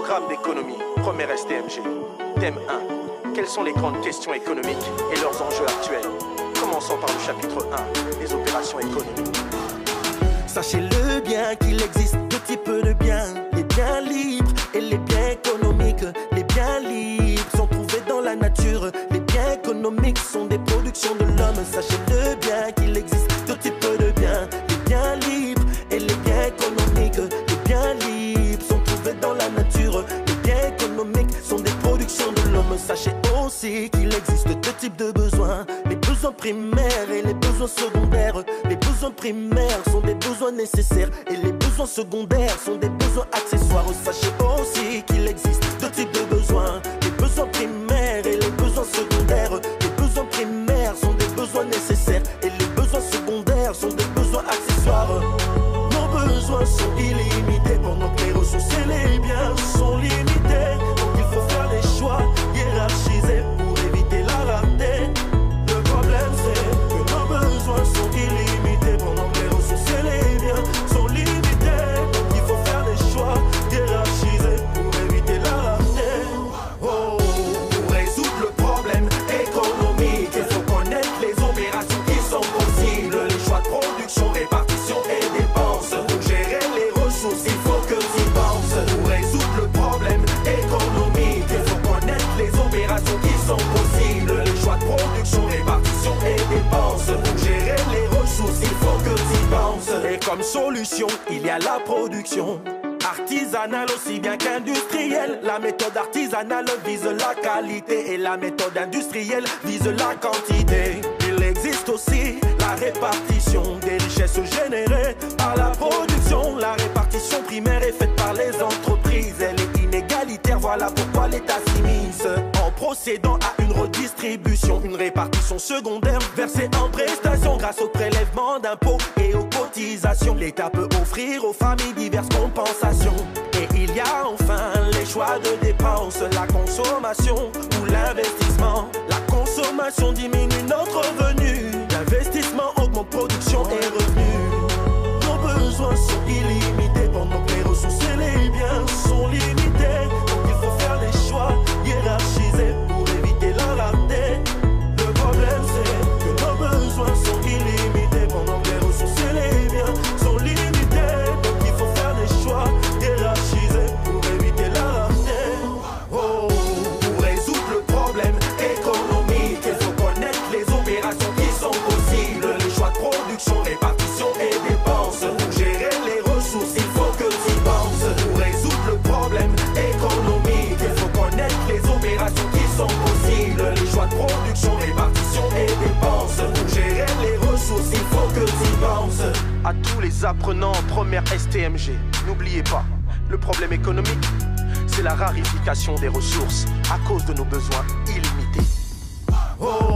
Programme d'économie, première STMG. Thème 1. Quelles sont les grandes questions économiques et leurs enjeux actuels? Commençons par le chapitre 1, les opérations économiques. Sachez-le bien qu'il existe deux types de biens, les biens libres et les biens économiques. Les biens libres sont trouvés dans la nature, les biens économiques sont des productions de l'homme. Sachez-le bien qu'il existe deux types de biens, les biens libres et les biens économiques. Les biens libres sont trouvés dans la nature, les biens économiques sont des productions de l'homme. Sachez aussi qu'il existe deux types de besoins, les besoins primaires et les besoins secondaires. Les besoins primaires sont des besoins nécessaires et les besoins secondaires sont des besoins accessoires. Sachez aussi qu'il existe deux types de besoins, les besoins primaires et les besoins secondaires. Les besoins primaires sont des besoins nécessaires et les besoins secondaires sont des besoins accessoires. Nos besoins sont illimités pendant que les ressources et les biens sont limités. Donc il faut faire des choix hiérarchisés pour éviter la rareté. Le problème c'est que nos besoins sont illimités pendant que les ressources et les biens sont limités. Donc il faut faire des choix hiérarchisés pour éviter la rareté. Oh, pour résoudre le problème économique, il faut connaître les opérations qui sont possibles, les choix de production, répartition et dépenses. Pour gérer les ressources, il faut que tu y penses. Pour résoudre le problème économique, il faut connaître les opérations qui sont possibles, les choix de production, répartition et dépenses. Pour gérer les ressources, il faut que tu y penses. Et comme solution, il y a la production artisanale aussi bien qu'industrielle. La méthode artisanale vise la qualité et la méthode industrielle vise la quantité. Il existe aussi la répartition des richesses générées par la production. La répartition primaire est faite par les entreprises, elle est inégalitaire, voilà pourquoi l'État s'immisce en procédant à une redistribution. Une répartition secondaire versée en prestations grâce au prélèvement d'impôts et aux cotisations. L'État peut offrir aux familles diverses compensations. Et il y a enfin les choix de dépenses, la consommation ou l'investissement. La consommation diminue notre revenu, l'investissement augmente production et revenus. Nos besoins sont illimités pendant que les ressources et les biens sont limités. Donc il faut faire des choix hiérarchisés pour éviter la rareté. Le problème c'est que nos besoins sont illimités pendant que les ressources et les biens sont limités. Donc il faut faire des choix hiérarchisés pour éviter la rareté. Oh, pour résoudre le problème économique, il faut connaître les opérations qui sont possibles, les choix de production, répartition et dépenses. Pour gérer les ressources, il faut que tu y penses. Pour résoudre le problème économique, il faut connaître les opérations qui sont possibles, les choix de production, répartition et dépenses. Pour gérer les ressources, il faut que tu y penses. À tous les apprenants en première STMG, n'oubliez pas, le problème économique, c'est la rarification des ressources à cause de nos besoins illimités. Oh,